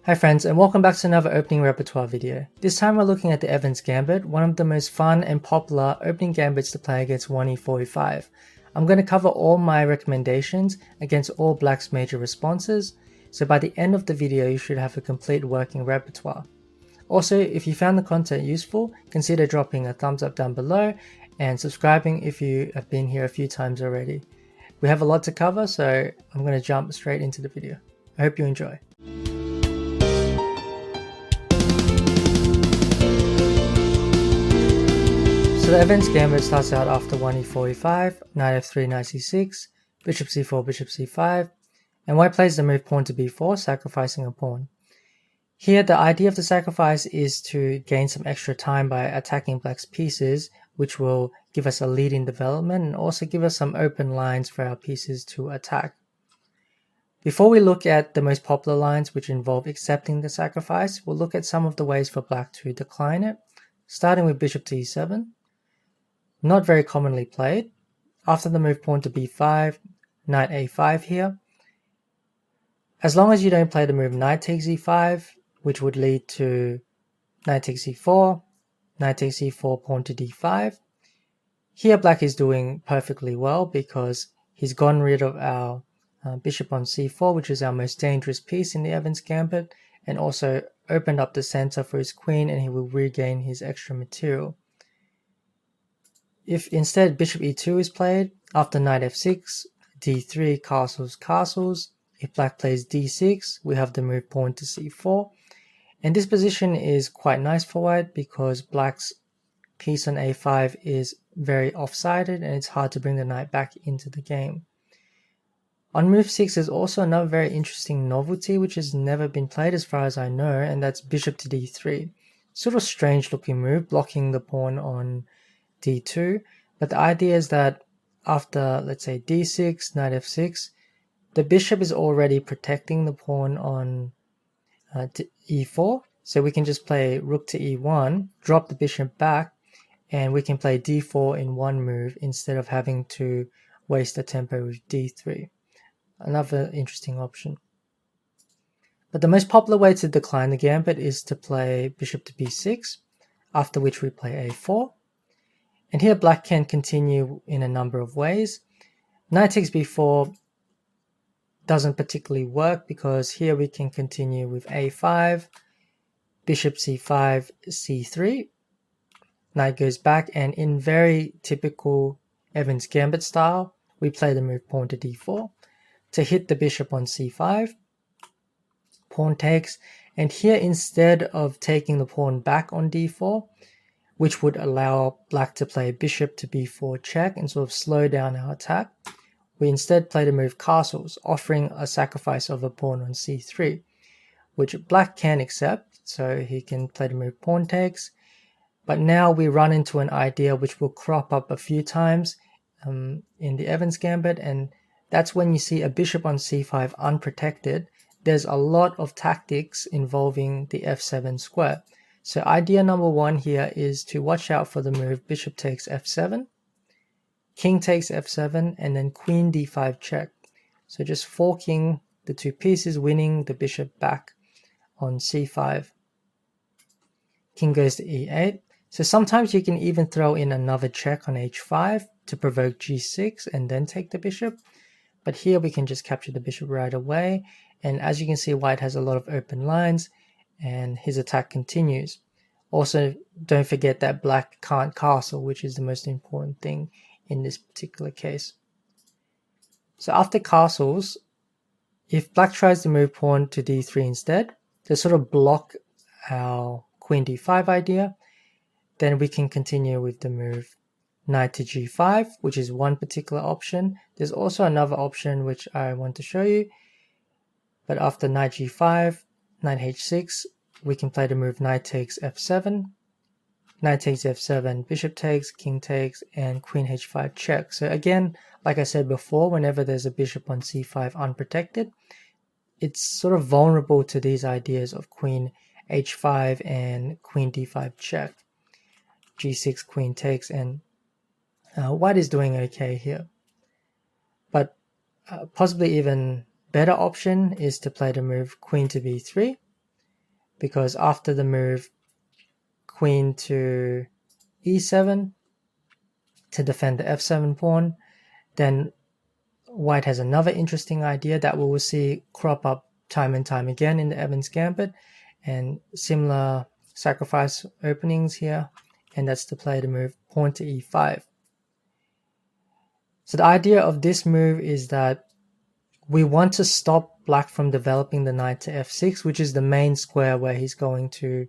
Hi friends, and welcome back to another opening repertoire video. This time we're looking at the Evans Gambit, one of the most fun and popular opening gambits to play against 1e45. I'm going to cover all my recommendations against all black's major responses, so by the end of the video you should have a complete working repertoire. Also, if you found the content useful, consider dropping a thumbs up down below and subscribing if you have been here a few times already. We have a lot to cover, so I'm going to jump straight into the video. I hope you enjoy. So the Evans Gambit starts out after 1e45, knight f3, knight c6, bishop c4, bishop c5, and white plays the move pawn to b4, sacrificing a pawn. Here the idea of the sacrifice is to gain some extra time by attacking black's pieces, which will give us a lead in development and also give us some open lines for our pieces to attack. Before we look at the most popular lines which involve accepting the sacrifice, we'll look at some of the ways for black to decline it, starting with bishop to e7. Not very commonly played. After the move pawn to b5, knight a5 here. As long as you don't play the move knight takes e5, which would lead to knight takes e4, knight takes e4, pawn to d5. Here black is doing perfectly well because he's gotten rid of our bishop on c4, which is our most dangerous piece in the Evans Gambit, and also opened up the center for his queen, and he will regain his extra material. If instead bishop e2 is played, after knight f6, d3, castles, castles. If black plays d6, we have the move pawn to c4. And this position is quite nice for white because black's piece on a5 is very offsided and it's hard to bring the knight back into the game. On move 6 is also another very interesting novelty which has never been played as far as I know, and that's bishop to d3. Sort of strange looking move, blocking the pawn on d2, but the idea is that after, let's say, d6, knight f6, the bishop is already protecting the pawn on e4, so we can just play rook to e1, drop the bishop back, and we can play d4 in one move instead of having to waste the tempo with d3. Another interesting option. But the most popular way to decline the gambit is to play bishop to b6, after which we play a4. And here black can continue in a number of ways. Knight takes b4 doesn't particularly work because here we can continue with a5, bishop c5, c3. Knight goes back, and in very typical Evans Gambit style, we play the move pawn to d4 to hit the bishop on c5. Pawn takes, and here instead of taking the pawn back on d4, which would allow black to play bishop to b4 check and sort of slow down our attack, we instead play the move castles, offering a sacrifice of a pawn on c3, which black can accept, so he can play the move pawn takes. But now we run into an idea which will crop up a few times in the Evans Gambit, and that's when you see a bishop on c5 unprotected. There's a lot of tactics involving the f7 square. So idea number one here is to watch out for the move bishop takes f7, king takes f7, and then queen d5 check. So just forking the two pieces, winning the bishop back on c5. King goes to e8. So sometimes you can even throw in another check on h5 to provoke g6 and then take the bishop. But here we can just capture the bishop right away. And as you can see, white has a lot of open lines and his attack continues. Also, don't forget that black can't castle, which is the most important thing in this particular case. So after castles, if black tries to move pawn to d3 instead, to sort of block our queen d5 idea, then we can continue with the move knight to g5, which is one particular option. There's also another option which I want to show you. But after knight g5, knight h6, we can play the move knight takes f7, knight takes f7, bishop takes, king takes, and queen h5 check. So again, like I said before, whenever there's a bishop on c5 unprotected, it's sort of vulnerable to these ideas of queen h5 and queen d5 check, g6, queen takes, and white is doing okay here. But possibly even better option is to play the move queen to b3, because after the move queen to e7 to defend the f7 pawn, then white has another interesting idea that we will see crop up time and time again in the Evans Gambit, and similar sacrifice openings here, and that's to play the move pawn to e5. So the idea of this move is that we want to stop black from developing the knight to f6, which is the main square where he's going to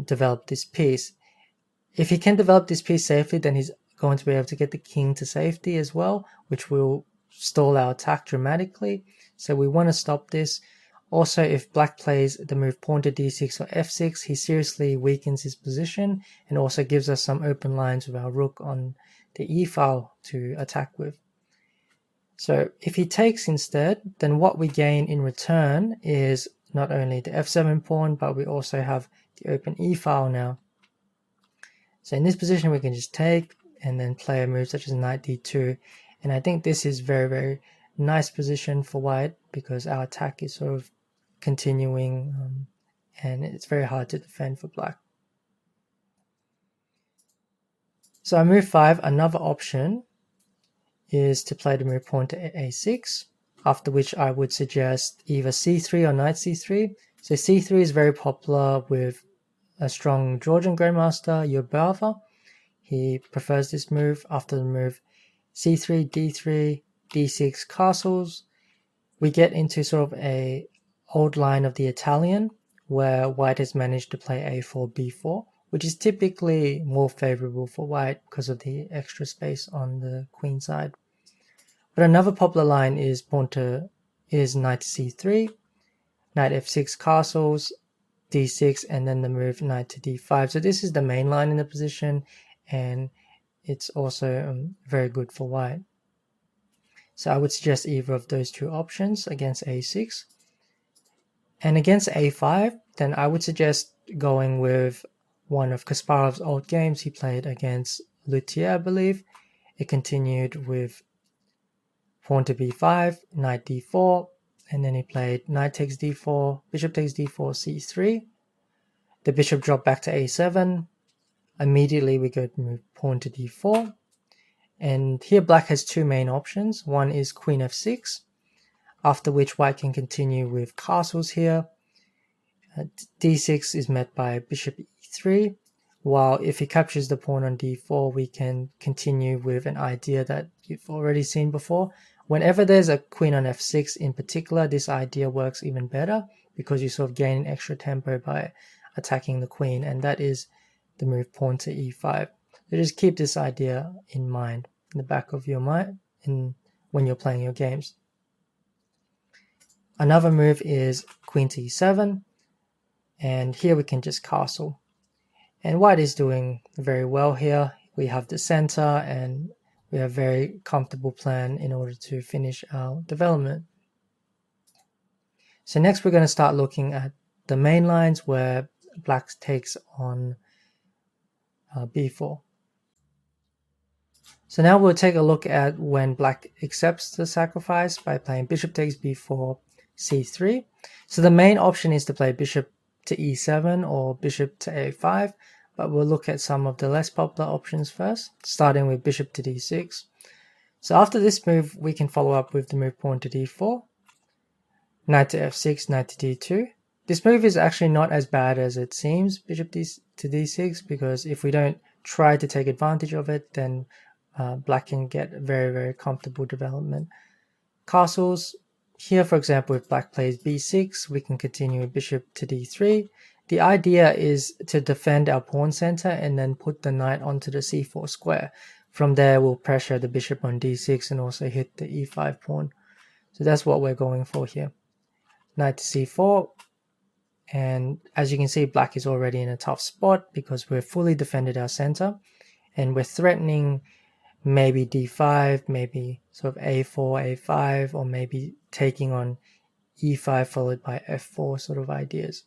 develop this piece. If he can develop this piece safely, then he's going to be able to get the king to safety as well, which will stall our attack dramatically. So we want to stop this. Also, if black plays the move pawn to d6 or f6, he seriously weakens his position and also gives us some open lines with our rook on the e file to attack with. So if he takes instead, then what we gain in return is not only the f7 pawn, but we also have the open e file now. So in this position, we can just take and then play a move such as knight d2. And I think this is very, very nice position for white because our attack is sort of continuing and it's very hard to defend for black. So on move 5, another option is to play the move pawn to a6, after which I would suggest either c3 or knight c3. So c3 is very popular with a strong Georgian Grandmaster, Ba5. He prefers this move. After the move c3, d3, d6 castles, we get into sort of a old line of the Italian where white has managed to play a4, b4, which is typically more favorable for white because of the extra space on the queen side. But another popular line is knight to c3, knight f6 castles, d6, and then the move knight to d5. So this is the main line in the position, and it's also very good for white. So I would suggest either of those two options against a6. And against a5, then I would suggest going with one of Kasparov's old games he played against Luthier, I believe. It continued with pawn to b5, knight d4, and then he played knight takes d4, bishop takes d4, c3. The bishop dropped back to a7. Immediately we go to move pawn to d4. And here black has two main options. One is queen f6, after which white can continue with castles here. d6 is met by bishop e3, while if he captures the pawn on d4, we can continue with an idea that you've already seen before. Whenever there's a queen on f6 in particular, this idea works even better because you sort of gain an extra tempo by attacking the queen, and that is the move pawn to e5. So just keep this idea in mind, in the back of your mind, when you're playing your games. Another move is queen to e7, and here we can just castle. And white is doing very well here. We have the center, and we have a very comfortable plan in order to finish our development. So next we're going to start looking at the main lines where black takes on b4. So now we'll take a look at when black accepts the sacrifice by playing bishop takes b4, c3. So the main option is to play bishop to e7 or bishop to a5, but we'll look at some of the less popular options first, starting with bishop to d6. So after this move, we can follow up with the move pawn to d4, knight to f6, knight to d2. This move is actually not as bad as it seems, bishop to d6, because if we don't try to take advantage of it, then black can get very, very comfortable development. Castles, here for example, if black plays b6, we can continue with bishop to d3. The idea is to defend our pawn center and then put the knight onto the c4 square. From there, we'll pressure the bishop on d6 and also hit the e5 pawn. So that's what we're going for here. Knight to c4. And as you can see, black is already in a tough spot because we've fully defended our center. And we're threatening maybe d5, maybe sort of a4, a5, or maybe taking on e5 followed by f4 sort of ideas.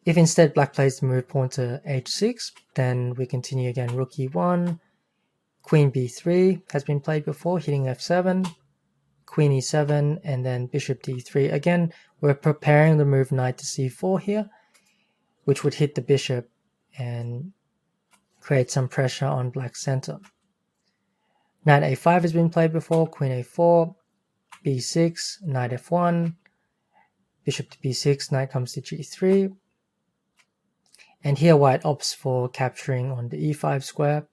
If instead black plays the move pawn to h6, then we continue again rook e1, queen b3 has been played before, hitting f7, queen e7, and then bishop d3. Again, we're preparing the move knight to c4 here, which would hit the bishop and create some pressure on black's center. Knight a5 has been played before, queen a4, b6, knight f1, bishop to b6, knight comes to g3. And here white opts for capturing on the e5 square.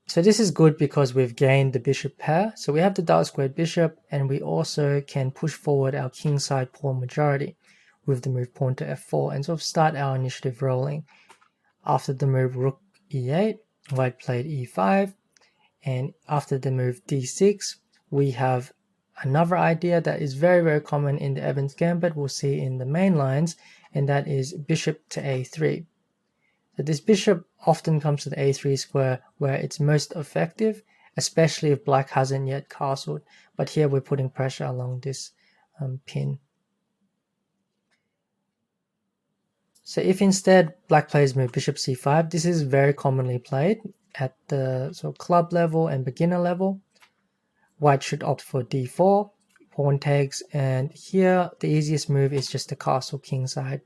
So this is good because we've gained the bishop pair. So we have the dark squared bishop, and we also can push forward our kingside pawn majority with the move pawn to f4 and sort of start our initiative rolling. After the move rook e8, white played e5, and after the move d6, we have another idea that is very, very common in the Evans Gambit, we'll see in the main lines, and that is bishop to a3. So this bishop often comes to the a3 square where it's most effective, especially if black hasn't yet castled. But here we're putting pressure along this pin. So if instead black plays move bishop c5, this is very commonly played at the club level and beginner level. White should opt for d4, pawn takes, and here the easiest move is just to castle kingside.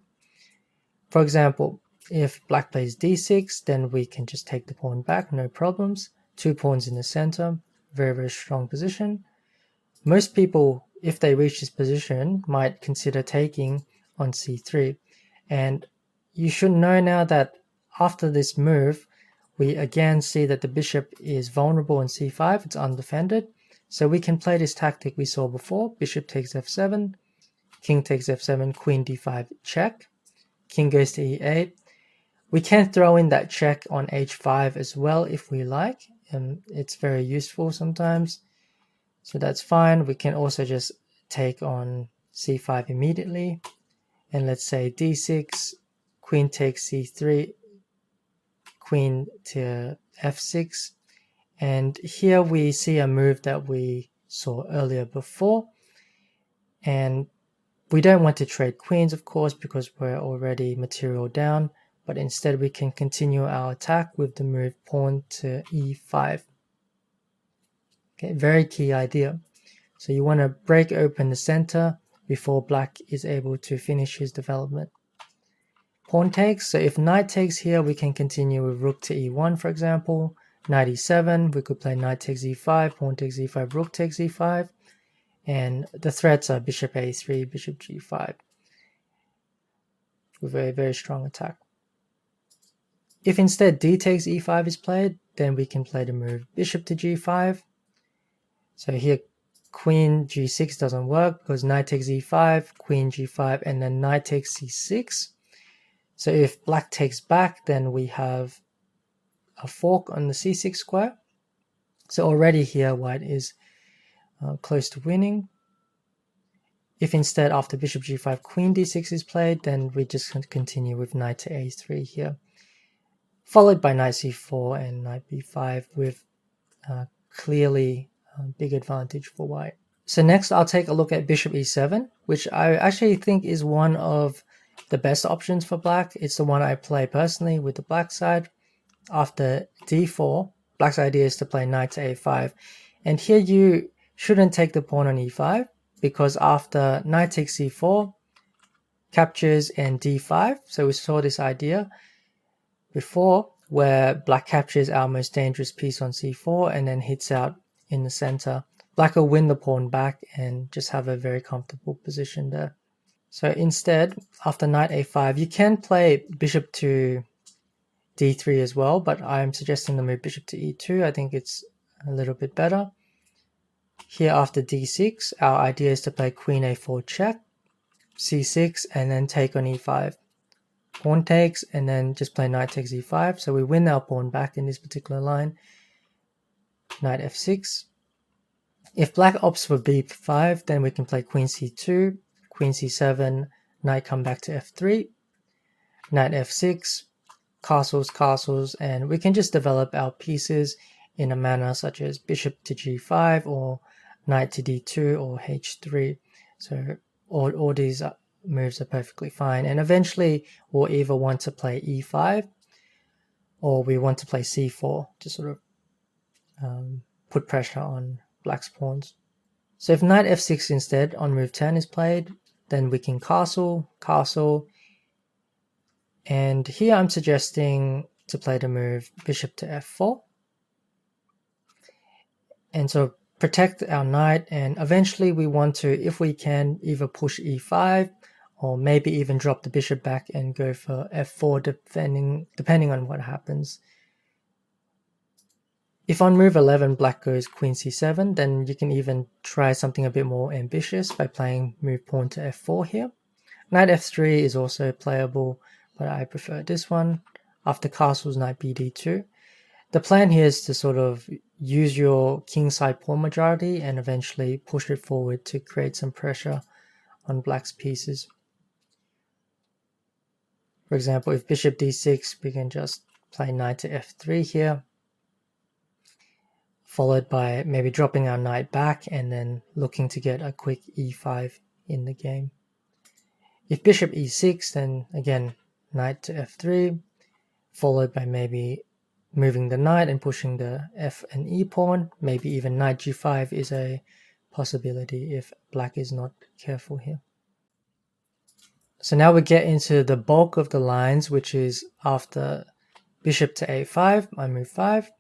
For example, if black plays d6, then we can just take the pawn back, no problems. 2 pawns in the center, very, very strong position. Most people, if they reach this position, might consider taking on c3. And you should know now that after this move, we again see that the bishop is vulnerable in c5, it's undefended. So we can play this tactic we saw before, bishop takes f7, king takes f7, queen d5 check, king goes to e8. We can throw in that check on h5 as well if we like, and it's very useful sometimes. So that's fine. We can also just take on c5 immediately. And let's say d6, queen takes c3, queen to f6. And here we see a move that we saw earlier before. And we don't want to trade queens, of course, because we're already material down. But instead we can continue our attack with the move pawn to e5. Okay, very key idea. So you want to break open the center before black is able to finish his development. Pawn takes, so if knight takes here, we can continue with rook to e1, for example. Knight e7, we could play knight takes e5, pawn takes e5, rook takes e5. And the threats are bishop a3, bishop g5 with a very strong attack. If instead d takes e5 is played, then we can play the move bishop to g5. So here queen g6 doesn't work because knight takes e5, queen g5, and then knight takes c6. So if black takes back, then we have a fork on the c6 square. So already here white is close to winning. If instead after bishop g5 queen d6 is played, then we just continue with knight to a3 here, followed by knight c4 and knight b5 with clearly big advantage for white. So next I'll take a look at bishop e7, which I actually think is one of the best options for black. It's the one I play personally with the black side. After d4, black's idea is to play knight to a5. And here you shouldn't take the pawn on e5, because after knight takes c4, captures and d5. So we saw this idea before where black captures our most dangerous piece on c4 and then hits out in the center. Black will win the pawn back and just have a very comfortable position there. So instead, after knight a5, you can play bishop to d3 as well, but I'm suggesting the move bishop to e2. I think it's a little bit better. Here after d6, our idea is to play queen a4 check, c6, and then take on e5. Pawn takes, and then just play knight takes e5. So we win our pawn back in this particular line. Knight f6. If black opts for b5, then we can play queen c2, queen c7, knight come back to f3, knight f6, castles, and we can just develop our pieces in a manner such as bishop to g5 or knight to d2 or h3. So all these moves are perfectly fine. And eventually we'll either want to play e5 or we want to play c4 to sort of put pressure on black's pawns. So if knight f6 instead on move 10 is played, then we can castle, castle, and here I'm suggesting to play the move bishop to f4. And so protect our knight, and eventually we want to, if we can, either push e5 or maybe even drop the bishop back and go for f4 depending on what happens. If on move 11 black goes queen c7, then you can even try something a bit more ambitious by playing move pawn to f4 here. Knight f3 is also playable, but I prefer this one. After castles, knight bd2. The plan here is to sort of use your kingside pawn majority and eventually push it forward to create some pressure on black's pieces. For example, if bishop d6, we can just play knight to f3 here, followed by maybe dropping our knight back and then looking to get a quick e5 in the game. If bishop e6, then again, knight to f3, followed by maybe moving the knight and pushing the f and e pawn. Maybe even knight g5 is a possibility if black is not careful here. So now we get into the bulk of the lines, which is after bishop to a5 on move 5.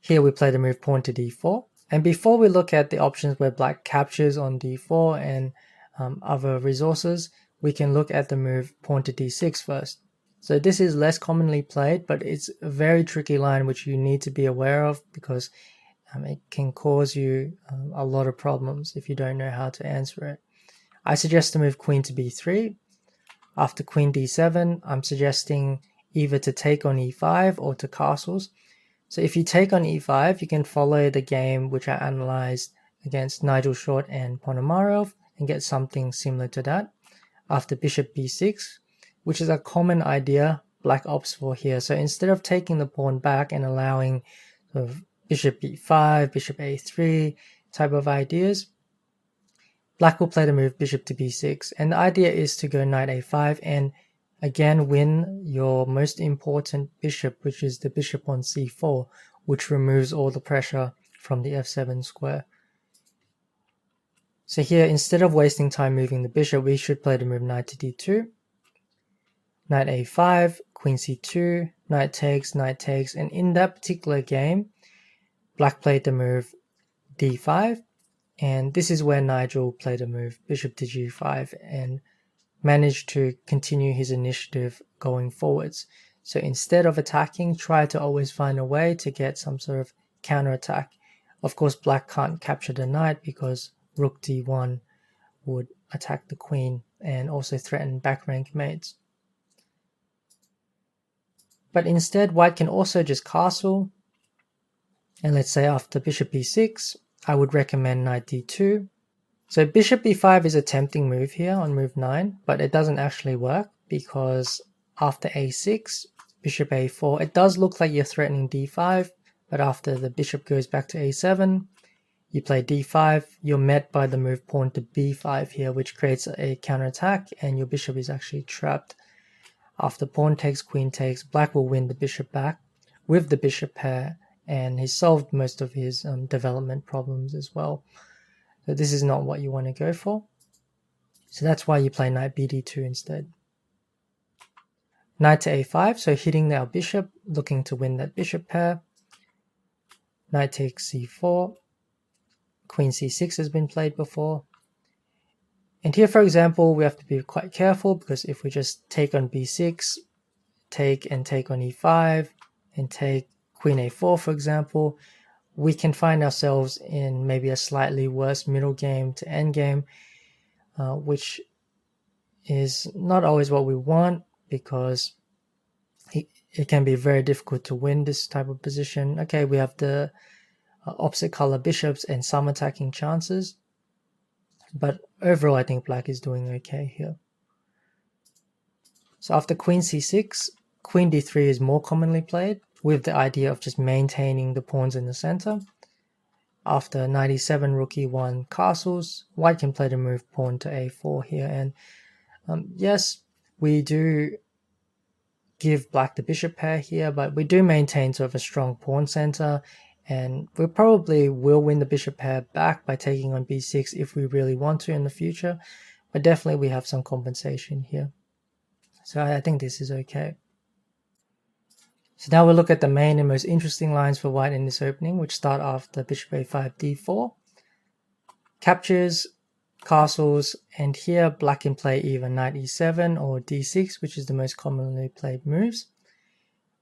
Here we play the move pawn to d4. And before we look at the options where black captures on d4 and other resources, we can look at the move pawn to d6 first. So this is less commonly played, but it's a very tricky line which you need to be aware of because it can cause you a lot of problems if you don't know how to answer it. I suggest to move queen to b3. After queen d7, I'm suggesting either to take on e5 or to castles. So if you take on e5, you can follow the game which I analyzed against Nigel Short and Ponomarev and get something similar to that. After bishop b6, which is a common idea black opts for here. So instead of taking the pawn back and allowing sort of bishop b5, bishop a3 type of ideas, black will play the move bishop to b6. And the idea is to go knight a5 and again win your most important bishop, which is the bishop on c4, which removes all the pressure from the f7 square. So here, instead of wasting time moving the bishop, we should play the move knight to d2, knight a5, queen c2, knight takes, and in that particular game, black played the move d5, and this is where Nigel played a move bishop to g5 and managed to continue his initiative going forwards. So instead of attacking, try to always find a way to get some sort of counterattack. Of course, black can't capture the knight because rook d1 would attack the queen and also threaten back rank mates. But instead, white can also just castle. And let's say after bishop b6, I would recommend knight d2. So bishop b5 is a tempting move here on move 9, but it doesn't actually work because after a6, bishop a4, it does look like you're threatening d5, but after the bishop goes back to a7, you play d5, you're met by the move pawn to b5 here, which creates a counterattack, and your bishop is actually trapped. After pawn takes, queen takes, black will win the bishop back with the bishop pair, and he's solved most of his development problems as well. So this is not what you want to go for. So that's why you play knight bd2 instead. Knight to a5, so hitting our bishop, looking to win that bishop pair. Knight takes c4. Queen c6 has been played before. And here, for example, we have to be quite careful because if we just take on b6, take on e5, and take queen a4, for example, we can find ourselves in maybe a slightly worse middle game to end game, which is not always what we want because it can be very difficult to win this type of position. Okay, we have the opposite color bishops and some attacking chances, but overall I think black is doing okay here. So after queen c6, queen d3 is more commonly played with the idea of just maintaining the pawns in the center. After knight e7, rook e1, castles, white can play the move pawn to a4 here, and yes, we do give black the bishop pair here, but we do maintain sort of a strong pawn center, And we probably will win the bishop pair back by taking on b6 if we really want to in the future, but definitely we have some compensation here. So I think this is okay. So now we'll look at the main and most interesting lines for white in this opening, which start after bishop a5 d4. Captures, castles, and here black can play either knight e7 or d6, which is the most commonly played moves.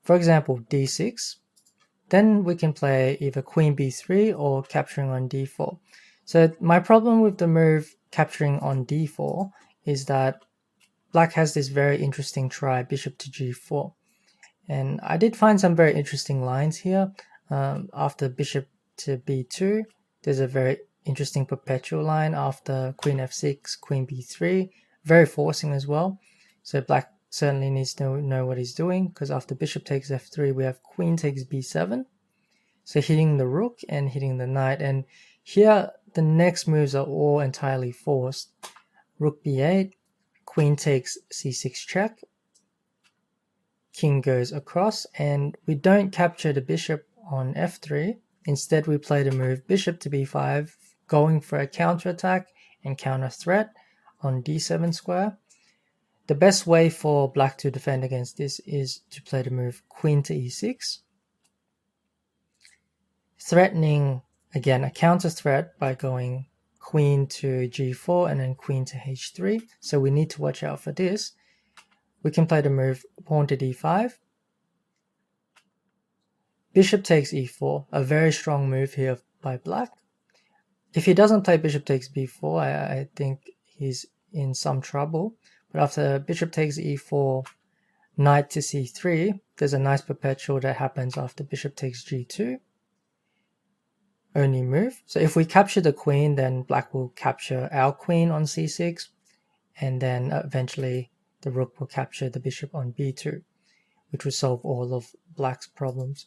For example, d6. Then we can play either queen b3 or capturing on d4. So my problem with the move capturing on d4 is that black has this very interesting try bishop to g4. And I did find some very interesting lines here. After bishop to b2, there's a very interesting perpetual line after queen f6, queen b3, very forcing as well. So black certainly needs to know what he's doing, because after bishop takes f3, we have queen takes b7. So hitting the rook and hitting the knight. And here, the next moves are all entirely forced. Rook b8, queen takes c6 check, king goes across, and we don't capture the bishop on f3. Instead, we play the move bishop to b5, going for a counterattack and counter threat on d7 square. The best way for black to defend against this is to play the move queen to e6, threatening, again, a counter threat by going queen to g4 and then queen to h3. So we need to watch out for this. We can play the move pawn to d5. Bishop takes e4, a very strong move here by black. If he doesn't play bishop takes b4, I think he's in some trouble. But after bishop takes e4, knight to c3, there's a nice perpetual that happens after bishop takes g2. Only move. So if we capture the queen, then black will capture our queen on c6, and then eventually the rook will capture the bishop on b2, which will solve all of black's problems.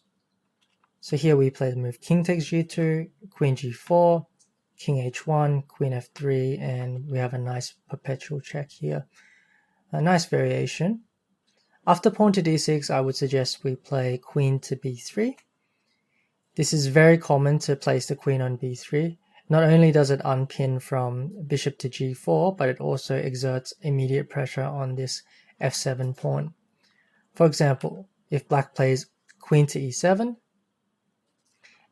So here we play the move king takes g2, queen g4, king h1, queen f3, and we have a nice perpetual check here. A nice variation. After pawn to d6, I would suggest we play queen to b3. This is very common to place the queen on b3. Not only does it unpin from bishop to g4, but it also exerts immediate pressure on this f7 pawn. For example, if black plays queen to e7,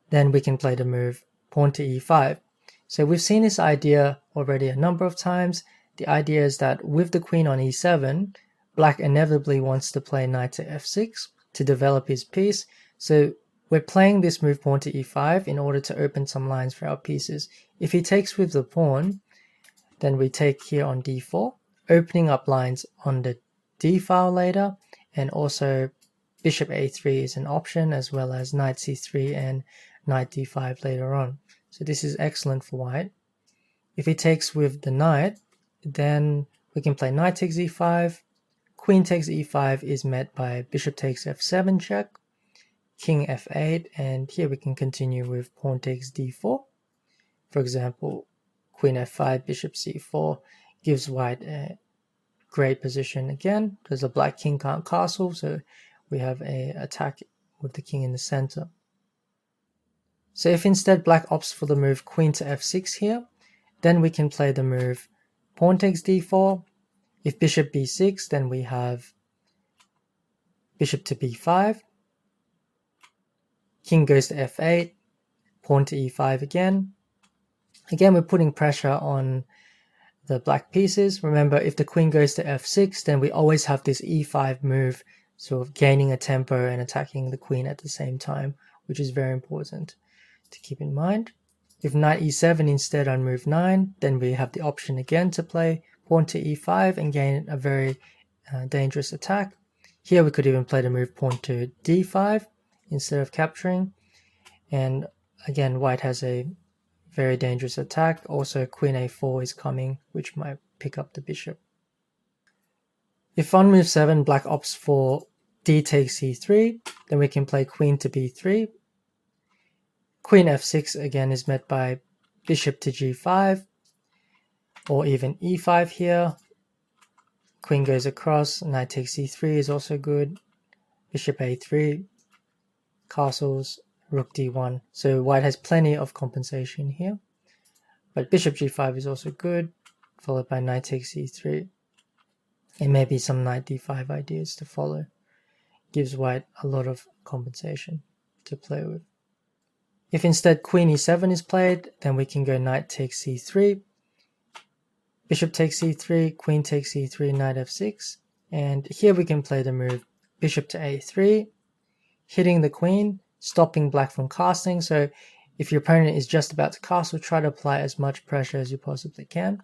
then we can play the move pawn to e5. So we've seen this idea already a number of times. The idea is that with the queen on e7, black inevitably wants to play knight to f6 to develop his piece. So we're playing this move pawn to e5 in order to open some lines for our pieces. If he takes with the pawn, then we take here on d4, opening up lines on the d file later, and also bishop a3 is an option, as well as knight c3 and knight d5 later on. So this is excellent for white. If he takes with the knight, then we can play knight takes e5, queen takes e5 is met by bishop takes f7 check, king f8, and here we can continue with pawn takes d4. For example, queen f5, bishop c4 gives white a great position again, because the black king can't castle, so we have an attack with the king in the center. So if instead black opts for the move queen to f6 here, then we can play the move pawn takes d4. If bishop b6, then we have bishop to b5, king goes to f8, pawn to e5 again. Again, we're putting pressure on the black pieces. Remember, if the queen goes to f6, then we always have this e5 move, sort of gaining a tempo and attacking the queen at the same time, which is very important to keep in mind. If knight e7 instead on move 9, then we have the option again to play pawn to e5 and gain a very dangerous attack. Here we could even play the move pawn to d5 instead of capturing. And again, white has a very dangerous attack. Also, queen a4 is coming, which might pick up the bishop. If on move 7, black opts for d takes c3, then we can play queen to b3. Queen f6 again is met by bishop to g5, or even e5 here. Queen goes across, knight takes c3 is also good. Bishop a3, castles, rook d1. So white has plenty of compensation here. But bishop g5 is also good, followed by knight takes e3. And maybe some knight d5 ideas to follow. Gives white a lot of compensation to play with. If instead queen e7 is played, then we can go knight takes c3, bishop takes c3, queen takes e3, knight f6. And here we can play the move bishop to a3, hitting the queen, stopping black from castling. So if your opponent is just about to castle, try to apply as much pressure as you possibly can.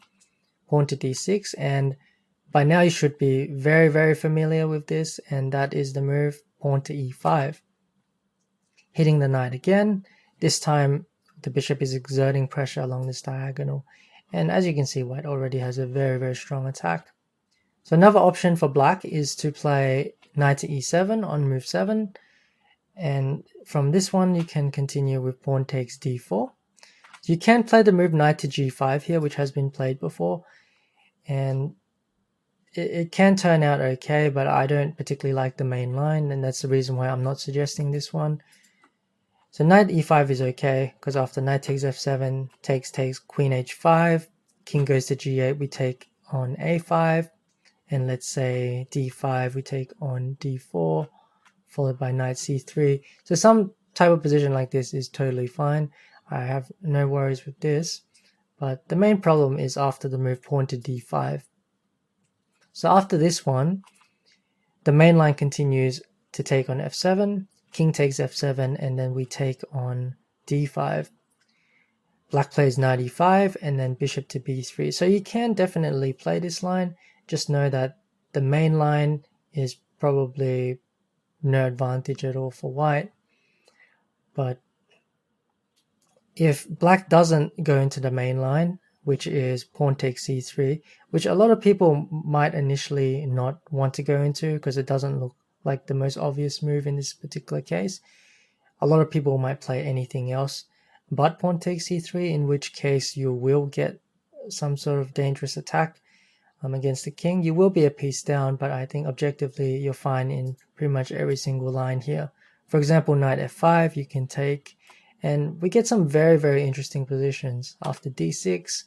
Pawn to d6, and by now you should be very, very familiar with this, and that is the move pawn to e5. Hitting the knight again. This time the bishop is exerting pressure along this diagonal, and as you can see, white already has a very, very strong attack. So another option for black is to play knight to e7 on move 7, and from this one you can continue with pawn takes d4. So you can play the move knight to g5 here, which has been played before, and it can turn out okay, but I don't particularly like the main line, and that's the reason why I'm not suggesting this one. So knight e5 is okay, because after knight takes f7, takes, queen h5, king goes to g8, we take on a5, and let's say d5, we take on d4, followed by knight c3. So some type of position like this is totally fine. I have no worries with this, but the main problem is after the move pawn to d5. So after this one, the main line continues to take on f7, king takes f7, and then we take on d5. Black plays knight e5, and then bishop to b3. So you can definitely play this line. Just know that the main line is probably no advantage at all for white. But if black doesn't go into the main line, which is pawn takes c3, which a lot of people might initially not want to go into because it doesn't look like the most obvious move in this particular case. A lot of people might play anything else but pawn takes c3, in which case you will get some sort of dangerous attack against the king. You will be a piece down, but I think objectively you're fine in pretty much every single line here. For example, knight f5 you can take, and we get some very, very interesting positions. After d6,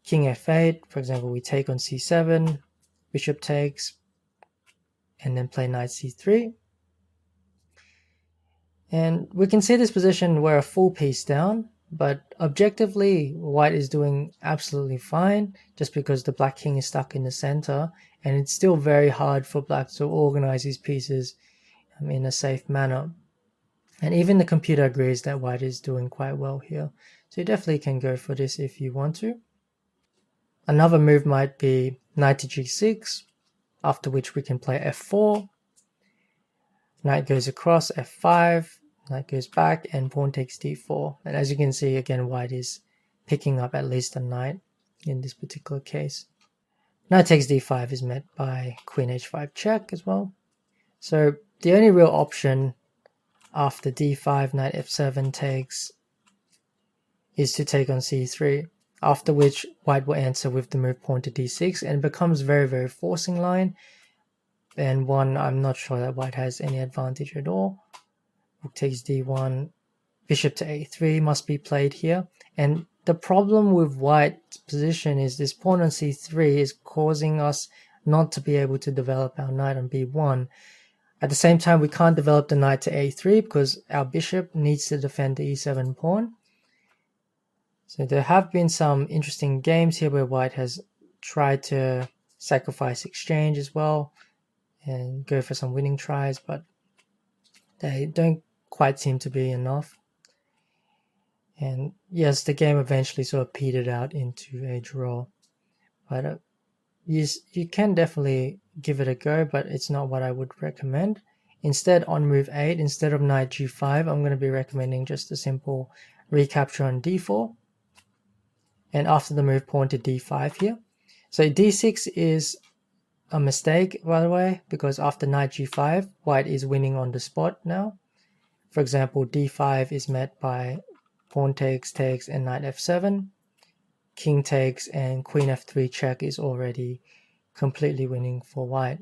king f8, for example, we take on c7, bishop takes, and then play knight c3. And we can see this position we're a full piece down, but objectively white is doing absolutely fine just because the black king is stuck in the center, and it's still very hard for black to organize his pieces in a safe manner. And even the computer agrees that white is doing quite well here. So you definitely can go for this if you want to. Another move might be knight to g6, after which we can play f4. Knight goes across, f5, knight goes back, and pawn takes d4. And as you can see, again, white is picking up at least a knight in this particular case. Knight takes d5 is met by queen h5 check as well. So the only real option after d5, knight f7 takes is to take on c3, after which white will answer with the move pawn to d6, and it becomes very, very forcing line, and one I'm not sure that white has any advantage at all. Rook takes d1, bishop to a3 must be played here, and the problem with white's position is this pawn on c3 is causing us not to be able to develop our knight on b1. At the same time, we can't develop the knight to a3 because our bishop needs to defend the e7 pawn. So there have been some interesting games here where white has tried to sacrifice exchange as well and go for some winning tries, but they don't quite seem to be enough. And yes, the game eventually sort of petered out into a draw. But you can definitely give it a go, but it's not what I would recommend. Instead, on move 8, instead of knight g5, I'm going to be recommending just a simple recapture on d4. And after the move, pawn to d5 here. So d6 is a mistake, by the way, because after knight g5, white is winning on the spot now. For example, d5 is met by pawn takes, and knight f7. King takes, and queen f3 check is already completely winning for white.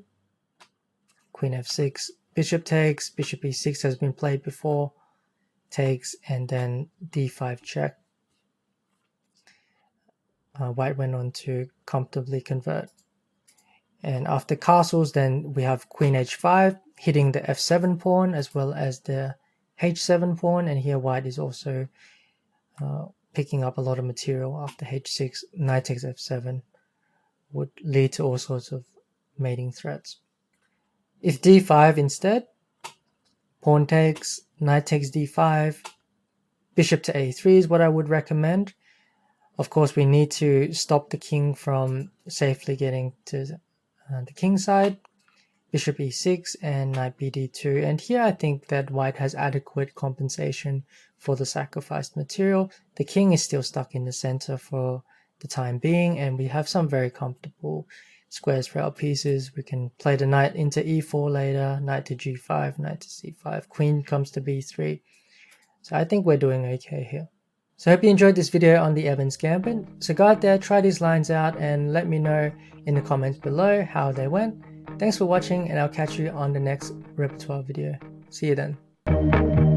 Queen f6, bishop takes, bishop e6 has been played before. takes, and then d5 check. White went on to comfortably convert. And after castles, then we have queen h5 hitting the f7 pawn as well as the h7 pawn, and here white is also picking up a lot of material after h6. Knight takes f7 would lead to all sorts of mating threats. If d5 instead, pawn takes, knight takes d5, bishop to a3 is what I would recommend. Of course, we need to stop the king from safely getting to the king side. Bishop e6 and knight bd2. And here I think that white has adequate compensation for the sacrificed material. The king is still stuck in the center for the time being, and we have some very comfortable squares for our pieces. We can play the knight into e4 later, knight to g5, knight to c5, queen comes to b3. So I think we're doing okay here. So I hope you enjoyed this video on the Evans Gambit. So go out there, try these lines out, and let me know in the comments below how they went. Thanks for watching, and I'll catch you on the next repertoire video. See you then.